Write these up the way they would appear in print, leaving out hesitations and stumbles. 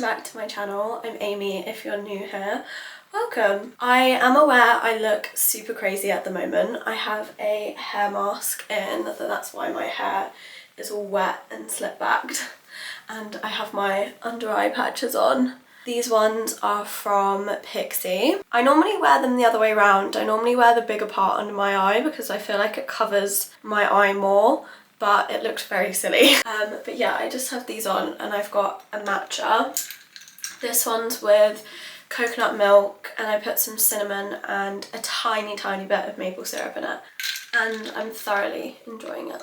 back to my channel. I'm Amy if you're new here. Welcome. I am aware I look super crazy at the moment. I have a hair mask in, that's why my hair is all wet and slick backed, and I have my under eye patches on. These ones are from Pixi. I normally wear them the other way around. I normally wear the bigger part under my eye because I feel like it covers my eye more, but it looks very silly. But yeah, I just have these on and I've got a matcha. This one's with coconut milk and I put some cinnamon and a tiny bit of maple syrup in it, and I'm thoroughly enjoying it.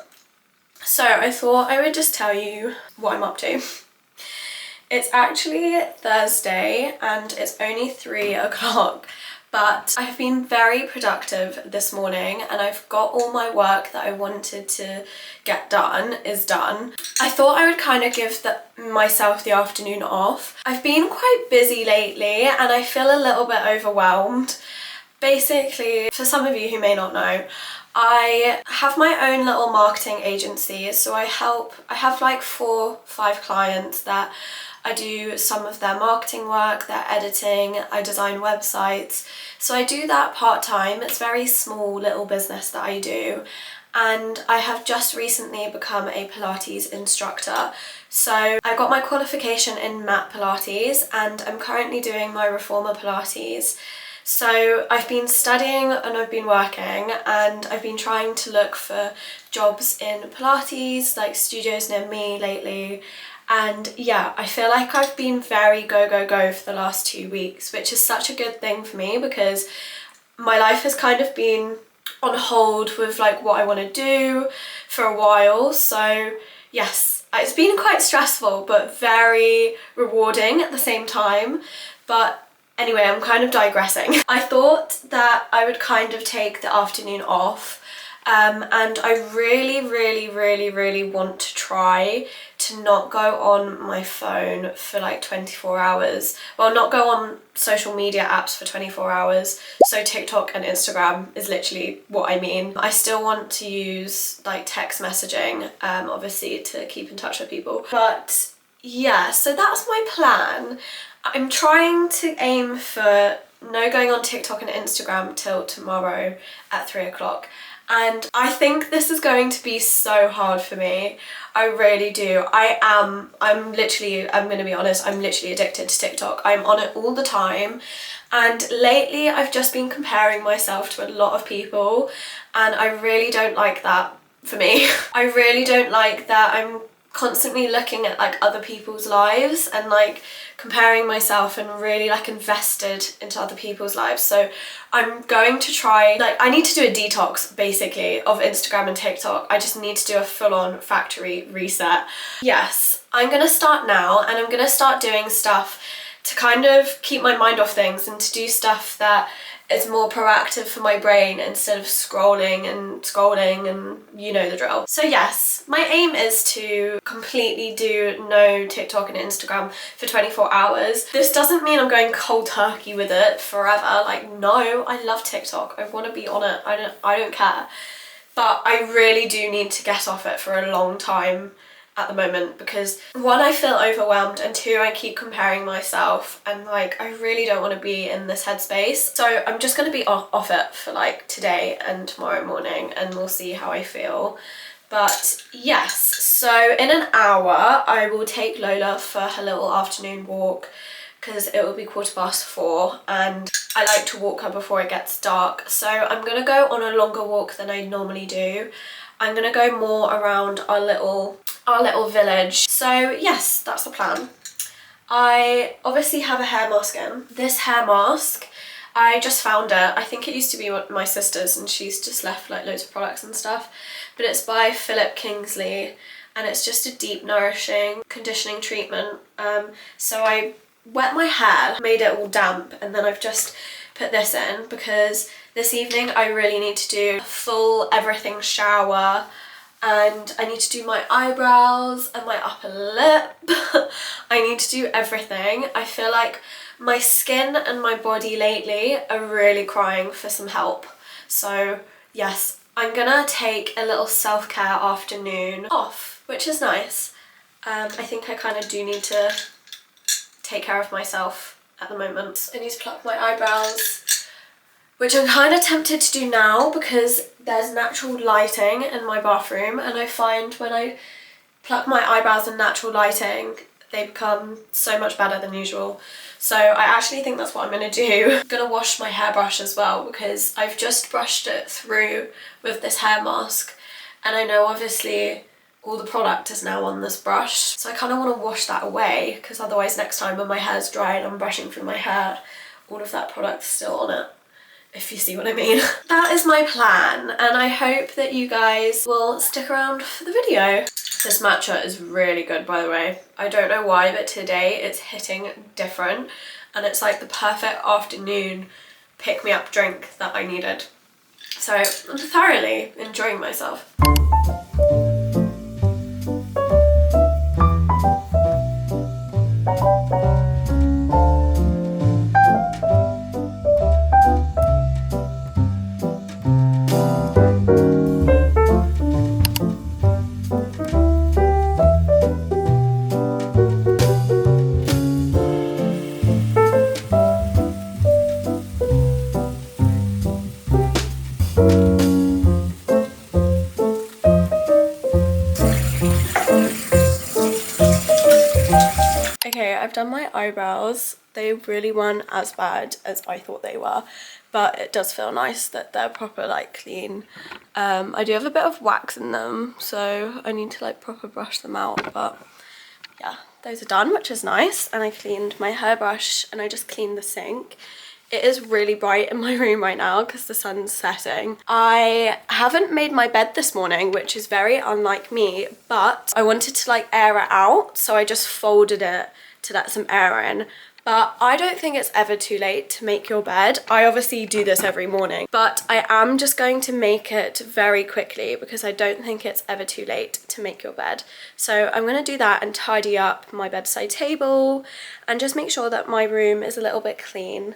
So I thought I would just tell you what I'm up to. It's actually Thursday and it's only 3 o'clock, but I've been very productive this morning and I've got all my work that I wanted to get done is done. I thought I would kind of give myself the afternoon off. I've been quite busy lately and I feel a little bit overwhelmed. Basically, for some of you who may not know, I have my own little marketing agency, so I have like 4-5 clients that I do some of their marketing work, their editing, I design websites. So I do that part-time. It's a very small little business that I do. And I have just recently become a Pilates instructor. So I got my qualification in mat Pilates and I'm currently doing my Reformer Pilates. So I've been studying and I've been working and I've been trying to look for jobs in Pilates, like studios near me lately. And yeah, I feel like I've been very go for the last 2 weeks, which is such a good thing for me because my life has kind of been on hold with like what I want to do for a while. So yes, it's been quite stressful but very rewarding at the same time. But anyway, I'm kind of digressing. I thought that I would kind of take the afternoon off. And I really want to try to not go on my phone for like 24 hours. Well, not go on social media apps for 24 hours. So TikTok and Instagram is literally what I mean. I still want to use like text messaging, obviously to keep in touch with people. But yeah, so that's my plan. I'm trying to aim for no going on TikTok and Instagram till tomorrow at 3 o'clock. And I think this is going to be so hard for me. I really do. I'm gonna be honest, I'm literally addicted to TikTok. I'm on it all the time. And lately I've just been comparing myself to a lot of people and I really don't like that for me. I really don't like that I'm constantly looking at like other people's lives and like comparing myself and really like invested into other people's lives. So I'm going to try, like I need to do a detox basically of Instagram and TikTok. I just need to do a full-on factory reset. Yes, I'm gonna start now and I'm gonna start doing stuff to kind of keep my mind off things and to do stuff that is more proactive for my brain instead of scrolling and you know the drill. So yes, my aim is to completely do no TikTok and Instagram for 24 hours. This doesn't mean I'm going cold turkey with it forever. Like no, I love TikTok. I want to be on it. I don't care. But I really do need to get off it for a long time at the moment because 1, I feel overwhelmed and 2, I keep comparing myself and like I really don't want to be in this headspace. So I'm just going to be off it for like today and tomorrow morning and we'll see how I feel. But yes, so in an hour I will take Lola for her little afternoon walk because it will be 4:15 and I like to walk her before it gets dark. So I'm going to go on a longer walk than I normally do. I'm going to go more around our little village. So yes, that's the plan. I obviously have a hair mask in. This hair mask, I just found it. I think it used to be my sister's and she's just left like loads of products and stuff. But it's by Philip Kingsley and it's just a deep nourishing conditioning treatment. So I wet my hair, made it all damp, and then I've just put this in because this evening I really need to do a full everything shower and I need to do my eyebrows and my upper lip. I need to do everything. I feel like my skin and my body lately are really crying for some help. So yes, I'm gonna take a little self-care afternoon off, which is nice. I think I kind of do need to take care of myself at the moment. I need to pluck my eyebrows, which I'm kind of tempted to do now because there's natural lighting in my bathroom, and I find when I pluck my eyebrows in natural lighting, they become so much better than usual. So I actually think that's what I'm going to do. I'm going to wash my hairbrush as well because I've just brushed it through with this hair mask, and I know obviously all the product is now on this brush, so I kind of want to wash that away because otherwise next time when my hair's dry and I'm brushing through my hair, all of that product's still on it, if you see what I mean. That is my plan, and I hope that you guys will stick around for the video. This matcha is really good, by the way. I don't know why, but today it's hitting different, and it's like the perfect afternoon pick-me-up drink that I needed. So I'm thoroughly enjoying myself. Okay, I've done my eyebrows. They really weren't as bad as I thought they were, but it does feel nice that they're proper like clean. I do have a bit of wax in them, so I need to like proper brush them out, but yeah, those are done, which is nice. And I cleaned my hairbrush and I just cleaned the sink. It is really bright in my room right now because the sun's setting. I haven't made my bed this morning, which is very unlike me, but I wanted to like air it out, so I just folded it to let some air in. But I don't think it's ever too late to make your bed. I obviously do this every morning, but I am just going to make it very quickly because I don't think it's ever too late to make your bed. So I'm going to do that and tidy up my bedside table and just make sure that my room is a little bit clean.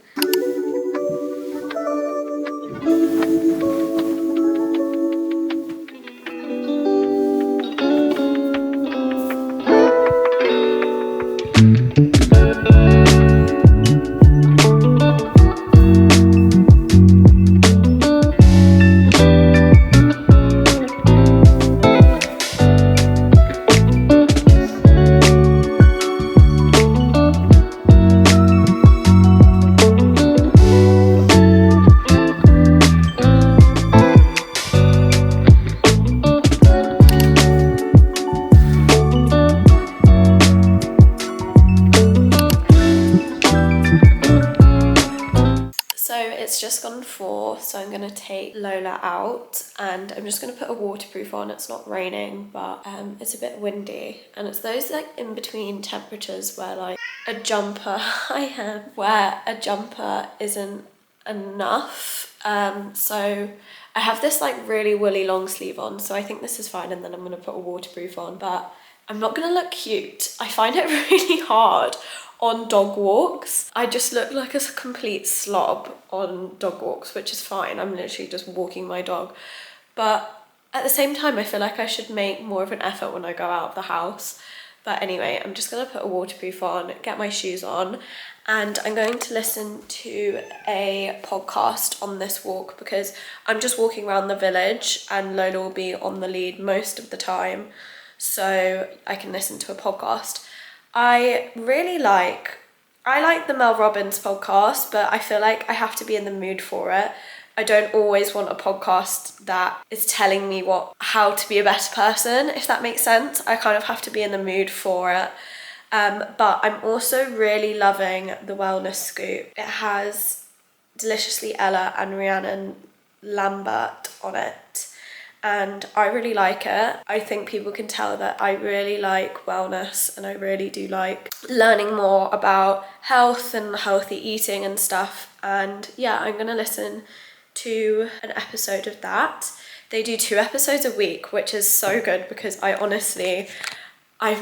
It's just gone 4, so I'm going to take Lola out and I'm just going to put a waterproof on. It's not raining, but it's a bit windy, and it's those like in between temperatures where like a jumper where a jumper isn't enough. So I have this like really woolly long sleeve on, so I think this is fine, and then I'm going to put a waterproof on, but I'm not going to look cute. I find it really hard on dog walks. I just look like a complete slob on dog walks, which is fine. I'm literally just walking my dog. But at the same time, I feel like I should make more of an effort when I go out of the house. But anyway, I'm just gonna put a waterproof on, get my shoes on, and I'm going to listen to a podcast on this walk because I'm just walking around the village and Lola will be on the lead most of the time, so I can listen to a podcast. I like the Mel Robbins podcast, but I feel like I have to be in the mood for it. I don't always want a podcast that is telling me how to be a better person, if that makes sense. I kind of have to be in the mood for it. But I'm also really loving the Wellness Scoop. It has Deliciously Ella and Rhiannon Lambert on it, and I really like it. I think people can tell that I really like wellness, and I really do like learning more about health and healthy eating and stuff. And yeah, I'm gonna listen to an episode of that. They do 2 episodes a week, which is so good because I've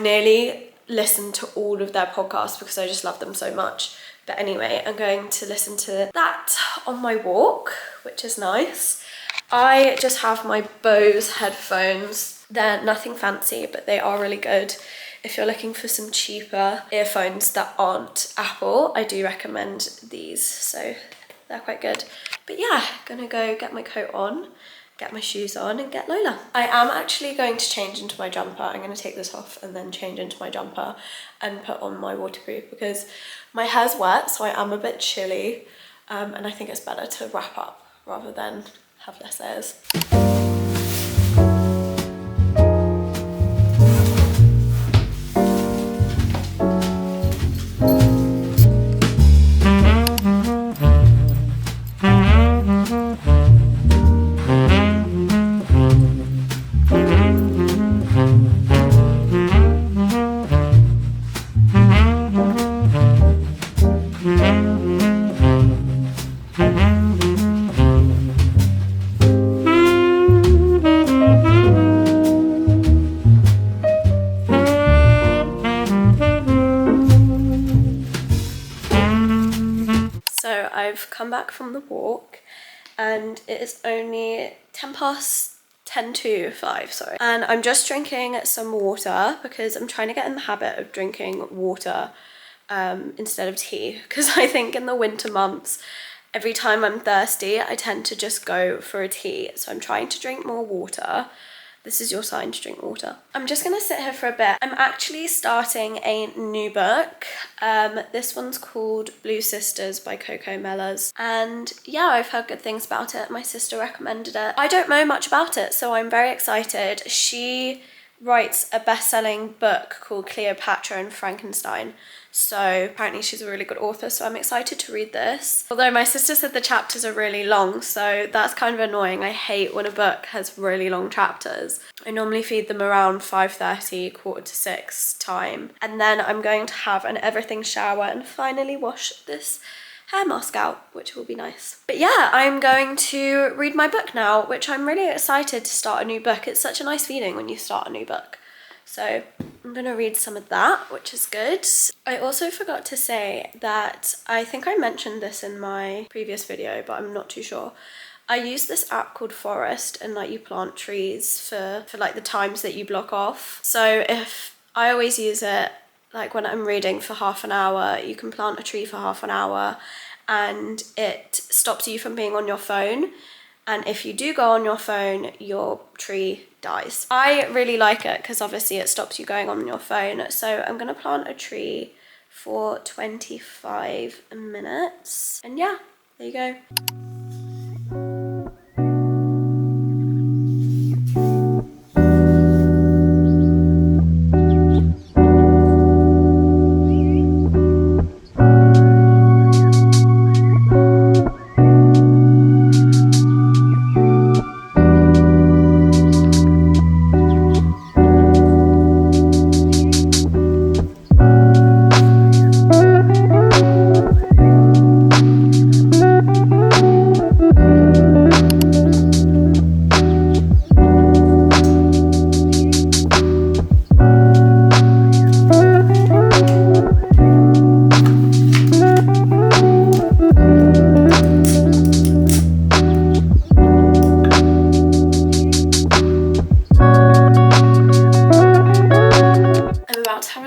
nearly listened to all of their podcasts because I just love them so much. But anyway, I'm going to listen to that on my walk, which is nice. I just have my Bose headphones. They're nothing fancy, but they are really good. If you're looking for some cheaper earphones that aren't Apple, I do recommend these, so they're quite good. But yeah, gonna go get my coat on, get my shoes on and get Lola. I am actually going to change into my jumper. I'm going to take this off and then change into my jumper and put on my waterproof because my hair's wet, so I am a bit chilly, and I think it's better to wrap up rather than have less layers. So I've come back from the walk and it is only 10 to 5, sorry. And I'm just drinking some water because I'm trying to get in the habit of drinking water instead of tea, because I think in the winter months, every time I'm thirsty, I tend to just go for a tea. So I'm trying to drink more water. This is your sign to drink water. I'm just gonna sit here for a bit. I'm actually starting a new book. This one's called Blue Sisters by Coco Mellors. And yeah, I've heard good things about it. My sister recommended it. I don't know much about it, so I'm very excited. She writes a best-selling book called Cleopatra and Frankenstein. So apparently she's a really good author, so I'm excited to read this. Although my sister said the chapters are really long, so that's kind of annoying. I hate when a book has really long chapters. I normally feed them around 5:30, 5:45 time. And then I'm going to have an everything shower and finally wash this hair mask out, which will be nice. But yeah, I'm going to read my book now, which I'm really excited to start a new book. It's such a nice feeling when you start a new book. So I'm gonna read some of that, which is good. I also forgot to say that I think I mentioned this in my previous video, but I'm not too sure. I use this app called Forest, and like you plant trees for like the times that you block off. So if I always use it, like when I'm reading for half an hour, you can plant a tree for half an hour and it stops you from being on your phone. And if you do go on your phone, your tree dies. I really like it because obviously it stops you going on your phone. So I'm gonna plant a tree for 25 minutes. And yeah, there you go.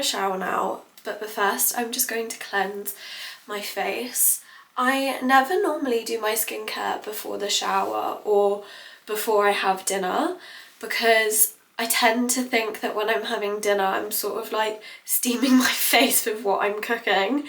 Shower now, but first I'm just going to cleanse my face. I never normally do my skincare before the shower or before I have dinner because I tend to think that when I'm having dinner I'm sort of like steaming my face with what I'm cooking,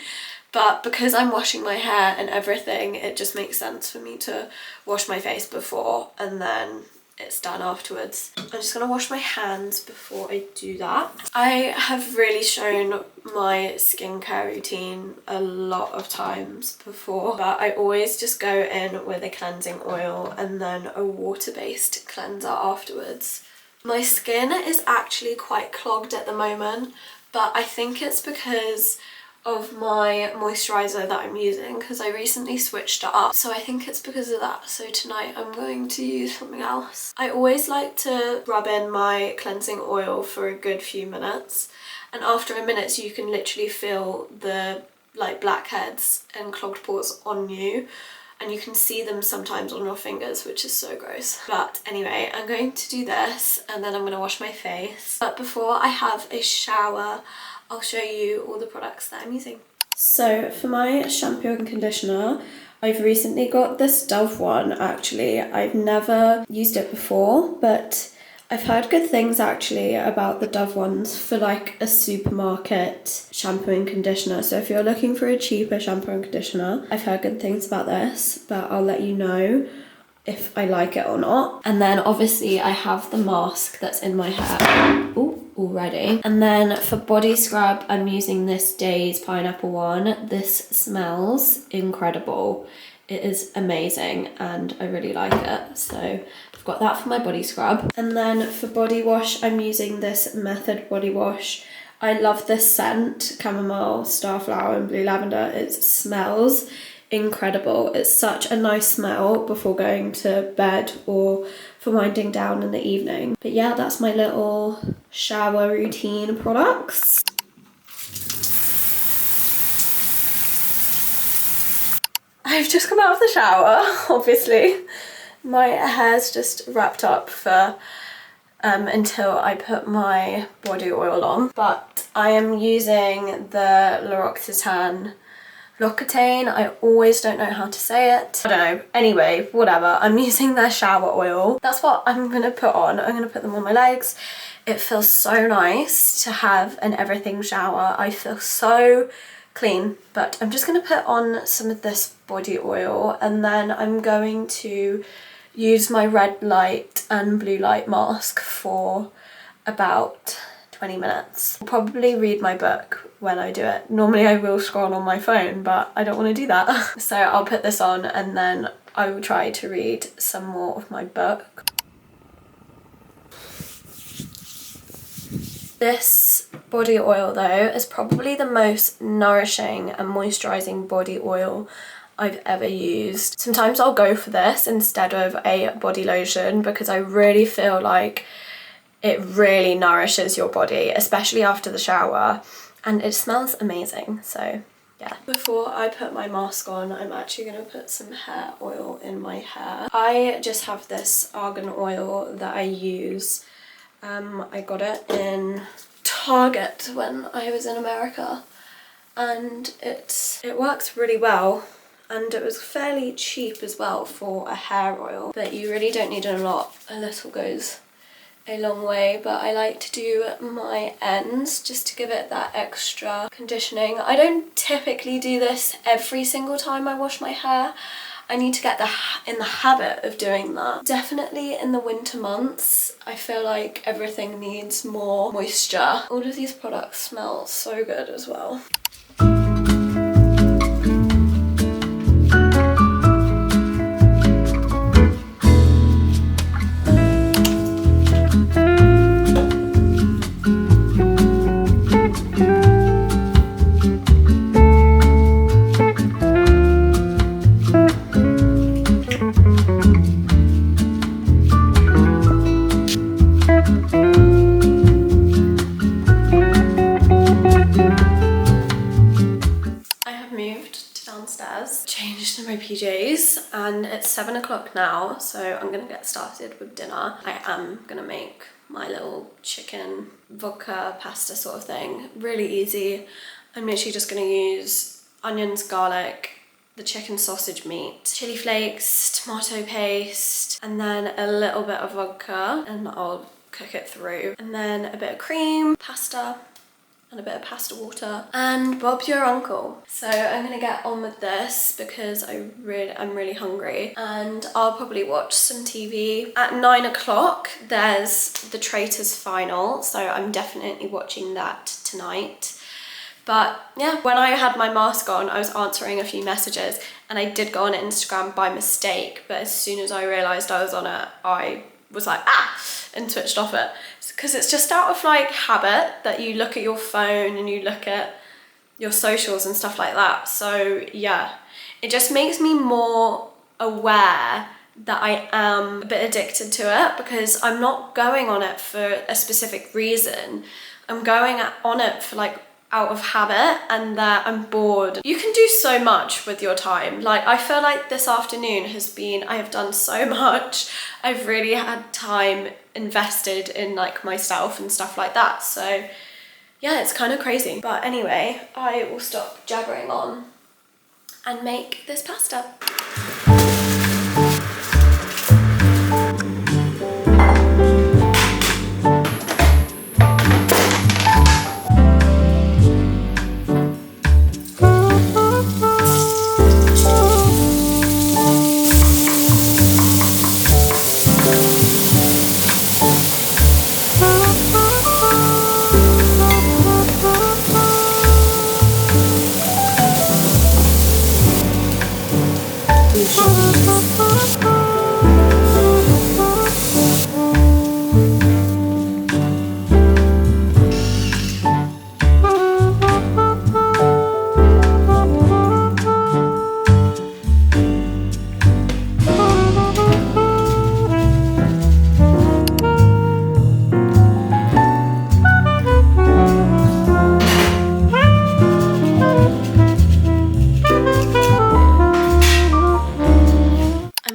but because I'm washing my hair and everything, it just makes sense for me to wash my face before and then it's done afterwards. I'm just gonna wash my hands before I do that. I have really shown my skincare routine a lot of times before, but I always just go in with a cleansing oil and then a water-based cleanser afterwards. My skin is actually quite clogged at the moment, but I think it's because of my moisturiser that I'm using because I recently switched it up, so I think it's because of that. So tonight I'm going to use something else. I always like to rub in my cleansing oil for a good few minutes, and after a minute you can literally feel the like blackheads and clogged pores on you. and you can see them sometimes on your fingers, which is so gross. But anyway, I'm going to do this and then I'm going to wash my face. But before I have a shower, I'll show you all the products that I'm using. So for my shampoo and conditioner, I've recently got this Dove one actually. I've never used it before, but I've heard good things actually about the Dove ones for like a supermarket shampoo and conditioner. So if you're looking for a cheaper shampoo and conditioner, I've heard good things about this, but I'll let you know if I like it or not. And then obviously I have the mask that's in my hair already. And then for body scrub, I'm using this Days Pineapple one. This smells incredible. It is amazing and I really like it. So I've got that for my body scrub. And then for body wash, I'm using this Method body wash. I love this scent, chamomile, starflower and blue lavender. It smells incredible. It's such a nice smell before going to bed or for winding down in the evening. But yeah, that's my little shower routine products. I've just come out of the shower, obviously. My hair's just wrapped up for until I put my body oil on. But I am using the L'Occitane. I always don't know how to say it. I don't know. Anyway, whatever. I'm using their shower oil. That's what I'm gonna put on. I'm gonna put them on my legs. It feels so nice to have an everything shower. I feel so clean. But I'm just gonna put on some of this body oil and then I'm going to use my red light and blue light mask for about 20 minutes. I'll probably read my book when I do it. Normally I will scroll on my phone, but I don't want to do that. So I'll put this on and then I will try to read some more of my book. This body oil though is probably the most nourishing and moisturising body oil I've ever used. Sometimes I'll go for this instead of a body lotion because I really feel like it really nourishes your body, especially after the shower, and it smells amazing. So yeah. Before I put my mask on, I'm actually going to put some hair oil in my hair. I just have this argan oil that I use. I got it in Target when I was in America and it works really well. And it was fairly cheap as well for a hair oil, but you really don't need a lot. A little goes a long way, but I like to do my ends just to give it that extra conditioning. I don't typically do this every single time I wash my hair. I need to get in the habit of doing that. Definitely in the winter months, I feel like everything needs more moisture. All of these products smell so good as well. Changed in my PJs and it's 7 o'clock now, so I'm gonna get started with dinner. I am gonna make my little chicken vodka pasta sort of thing. Really easy. I'm literally just gonna use onions, garlic, the chicken sausage meat, chili flakes, tomato paste, and then a little bit of vodka and I'll cook it through. And then a bit of cream, pasta, and a bit of pasta water, and Bob's your uncle. So I'm gonna get on with this because I'm really hungry, and I'll probably watch some TV. At 9 o'clock there's The Traitors final, so I'm definitely watching that tonight. But yeah, when I had my mask on, I was answering a few messages and I did go on Instagram by mistake, but as soon as I realised I was on it, I was like, and switched off it. Because it's just out of like habit that you look at your phone and you look at your socials and stuff like that. So yeah, it just makes me more aware that I am a bit addicted to it because I'm not going on it for a specific reason. I'm going on it for like out of habit and that I'm bored. You can do so much with your time. Like, I feel like this afternoon has been, I have done so much. I've really had time invested in like myself and stuff like that. So yeah, it's kind of crazy. But anyway, I will stop jabbering on and make this pasta.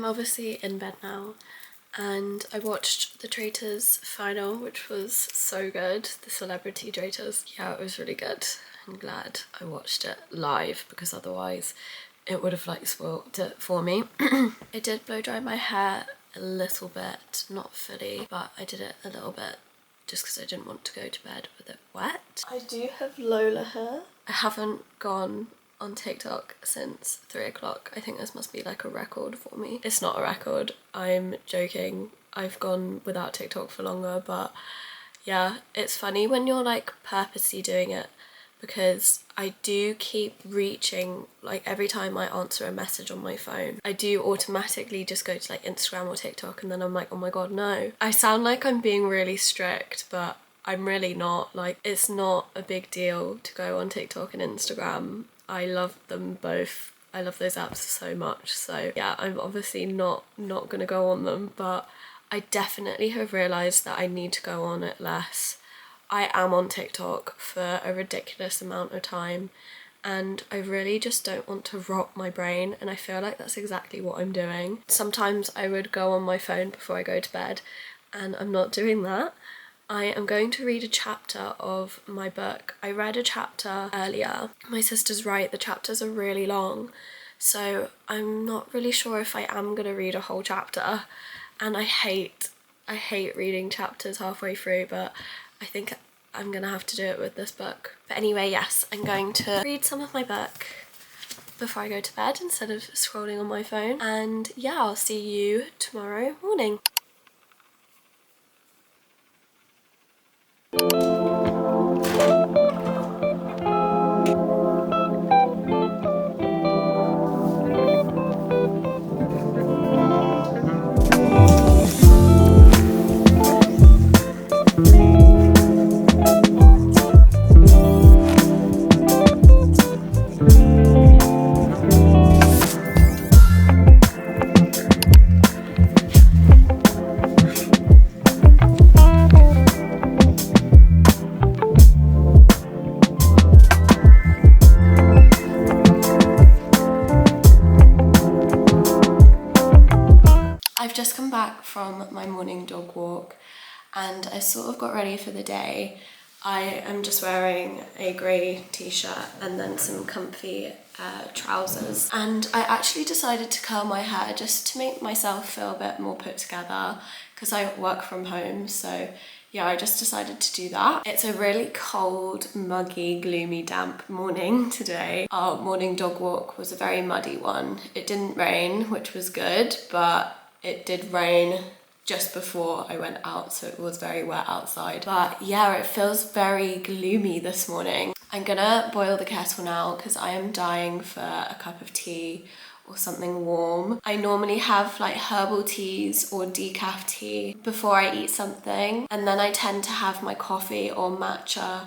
Obviously in bed now, and I watched the Traitors final, which was so good. The Celebrity Traitors. Yeah, it was really good. I'm glad I watched it live because otherwise it would have like spoilt it for me. I did blow dry my hair a little bit, not fully, but I did it a little bit just because I didn't want to go to bed with it wet. I do have Lola hair. I haven't gone on TikTok since 3 o'clock. I think this must be like a record for me. It's not a record, I'm joking. I've gone without TikTok for longer, but yeah, it's funny when you're like purposely doing it, because I do keep reaching, like every time I answer a message on my phone, I do automatically just go to like Instagram or TikTok, and then I'm like, oh my god, no. I sound like I'm being really strict, but I'm really not. Like, it's not a big deal to go on TikTok and Instagram. I love them both. I love those apps so much. So yeah, I'm obviously not gonna go on them, but I definitely have realised that I need to go on it less. I am on TikTok for a ridiculous amount of time, and I really just don't want to rot my brain, and I feel like that's exactly what I'm doing. Sometimes I would go on my phone before I go to bed, and I'm not doing that. I am going to read a chapter of my book. I read a chapter earlier. My sister's right, the chapters are really long, so I'm not really sure if I am going to read a whole chapter, and I hate reading chapters halfway through, but I think I'm going to have to do it with this book. But anyway, yes, I'm going to read some of my book before I go to bed instead of scrolling on my phone, and yeah, I'll see you tomorrow morning. I've just come back from my morning dog walk, and I sort of got ready for the day. I am just wearing a grey t-shirt and then some comfy trousers, and I actually decided to curl my hair just to make myself feel a bit more put together because I work from home. So yeah, I just decided to do that. It's a really cold, muggy, gloomy, damp morning today. Our morning dog walk was a very muddy one. It didn't rain, which was good, but it did rain just before I went out, so it was very wet outside. But yeah, it feels very gloomy this morning. I'm gonna boil the kettle now because I am dying for a cup of tea or something warm. I normally have like herbal teas or decaf tea before I eat something, and then I tend to have my coffee or matcha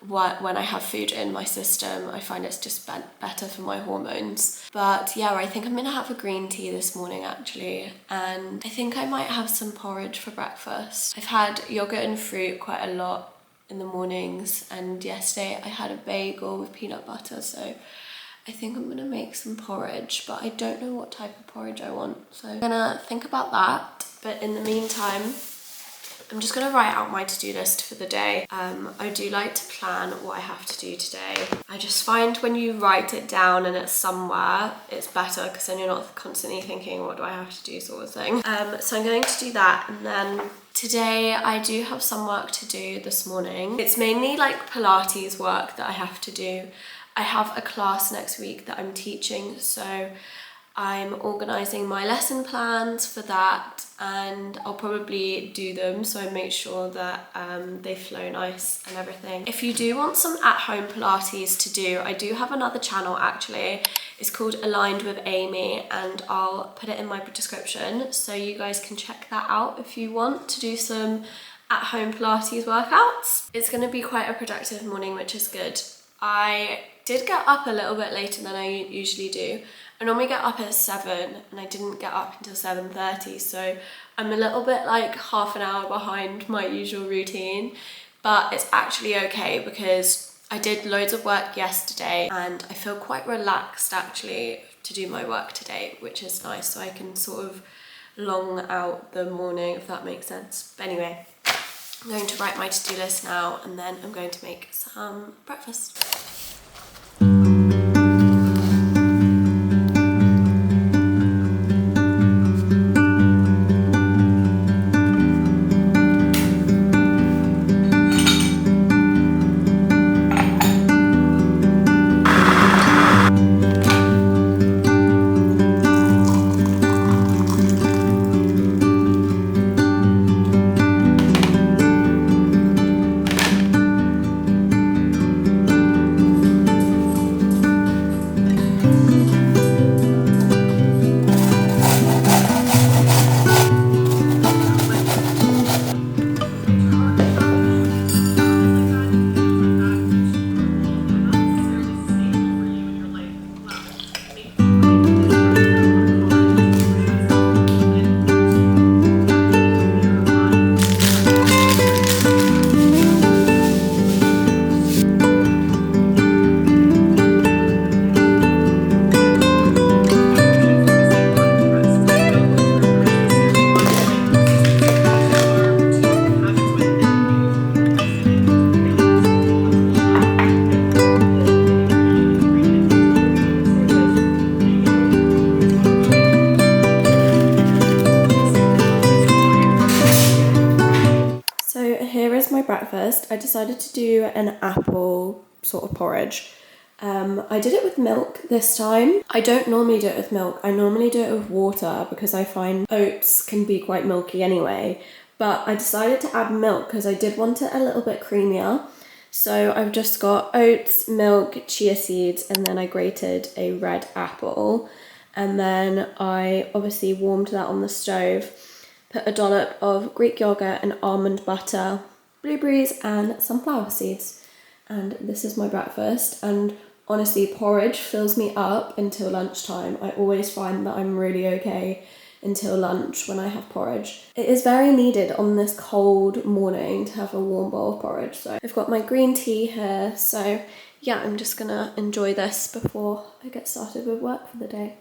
when I have food in my system. I find it's just better for my hormones. But yeah, I think I'm gonna have a green tea this morning actually, and I think I might have some porridge for breakfast. I've had yogurt and fruit quite a lot in the mornings, and yesterday I had a bagel with peanut butter, so I think I'm gonna make some porridge, but I don't know what type of porridge I want, so I'm gonna think about that. But in the meantime, I'm just gonna write out my to-do list for the day. I do like to plan what I have to do today. I just find when you write it down and it's somewhere, it's better, because then you're not constantly thinking, what do I have to do, sort of thing. So I'm going to do that, and then today I do have some work to do this morning. It's mainly like Pilates work that I have to do. I have a class next week that I'm teaching, so I'm organising my lesson plans for that, and I'll probably do them so I make sure that they flow nice and everything. If you do want some at-home Pilates to do, I do have another channel actually. It's called Aligned with Amy, and I'll put it in my description so you guys can check that out if you want to do some at-home Pilates workouts. It's going to be quite a productive morning, which is good. I did get up a little bit later than I usually do. I normally get up at 7 and I didn't get up until 7:30, so I'm a little bit like half an hour behind my usual routine, but it's actually okay because I did loads of work yesterday and I feel quite relaxed actually to do my work today, which is nice, so I can sort of long out the morning, if that makes sense. But anyway, I'm going to write my to-do list now, and then I'm going to make some breakfast. Breakfast, I decided to do an apple sort of porridge. I did it with milk this time. I don't normally do it with milk. I normally do it with water because I find oats can be quite milky anyway. But I decided to add milk because I did want it a little bit creamier. So I've just got oats, milk, chia seeds, and then I grated a red apple. And then I obviously warmed that on the stove, put a dollop of Greek yogurt and almond butter, blueberries and sunflower seeds, and this is my breakfast. And honestly, porridge fills me up until lunchtime. I always find that I'm really okay until lunch when I have porridge. It is very needed on this cold morning to have a warm bowl of porridge. So I've got my green tea here, so yeah, I'm just gonna enjoy this before I get started with work for the day.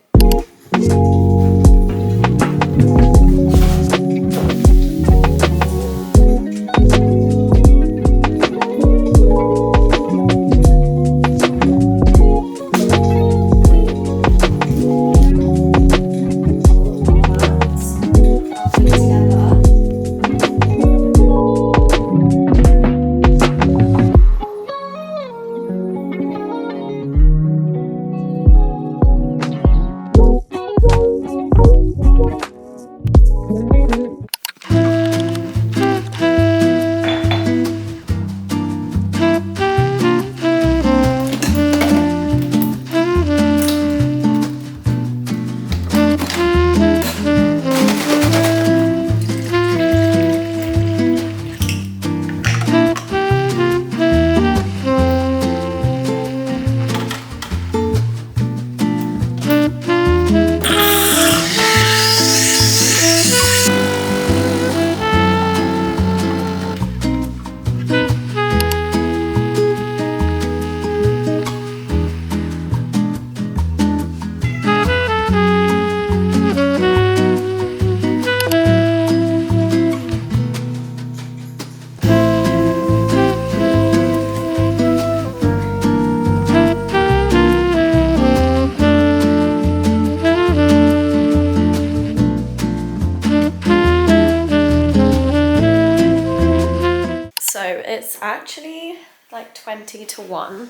like 20 to 1.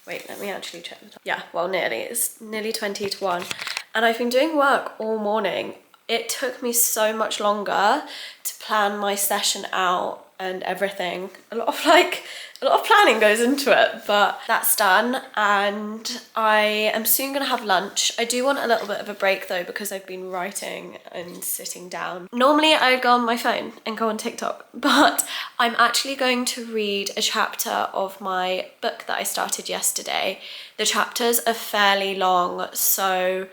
Wait, let me actually check the time. Yeah, well, nearly. It's nearly 20 to 1. And I've been doing work all morning. It took me so much longer to plan my session out and everything. A lot of planning goes into it, but that's done. And I am soon gonna have lunch. I do want a little bit of a break though, because I've been writing and sitting down. Normally I'd go on my phone and go on TikTok, but I'm actually going to read a chapter of my book that I started yesterday. The chapters are fairly long, so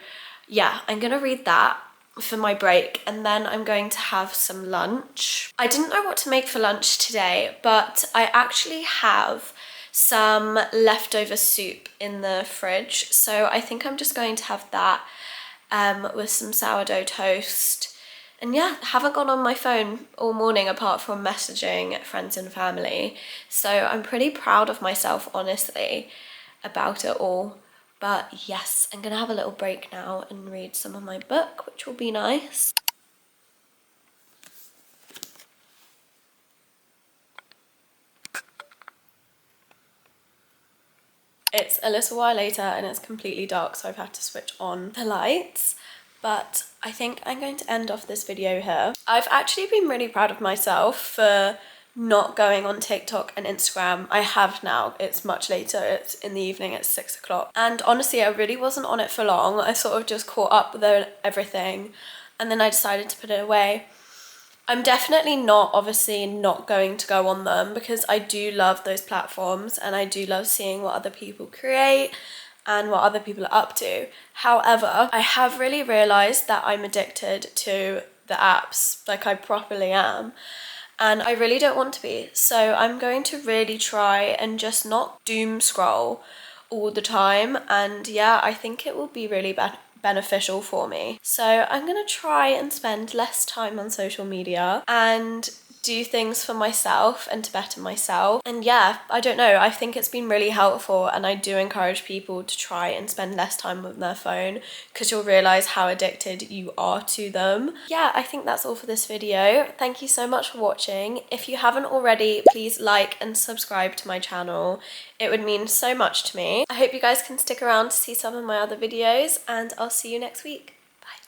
yeah, I'm gonna read that for my break, and then I'm going to have some lunch. I didn't know what to make for lunch today, but I actually have some leftover soup in the fridge, so I think I'm just going to have that with some sourdough toast. And yeah, haven't gone on my phone all morning apart from messaging friends and family, so I'm pretty proud of myself, honestly, about it all. But yes, I'm gonna have a little break now and read some of my book, which will be nice. It's a little while later and it's completely dark, so I've had to switch on the lights. But I think I'm going to end off this video here. I've actually been really proud of myself for not going on TikTok and Instagram. I have now. It's much later. It's in the evening. It's 6 o'clock. And honestly, I really wasn't on it for long. I sort of just caught up with everything and then I decided to put it away. I'm definitely obviously not going to go on them, because I do love those platforms and I do love seeing what other people create and what other people are up to. However, I have really realised that I'm addicted to the apps, like I properly am. And I really don't want to be. So I'm going to really try and just not doom scroll all the time. And yeah, I think it will be really beneficial for me. So I'm gonna try and spend less time on social media and do things for myself and to better myself. And yeah, I don't know, I think it's been really helpful, and I do encourage people to try and spend less time with their phone, because you'll realise how addicted you are to them. Yeah, I think that's all for this video. Thank you so much for watching. If you haven't already, please like and subscribe to my channel. It would mean so much to me. I hope you guys can stick around to see some of my other videos, and I'll see you next week. Bye.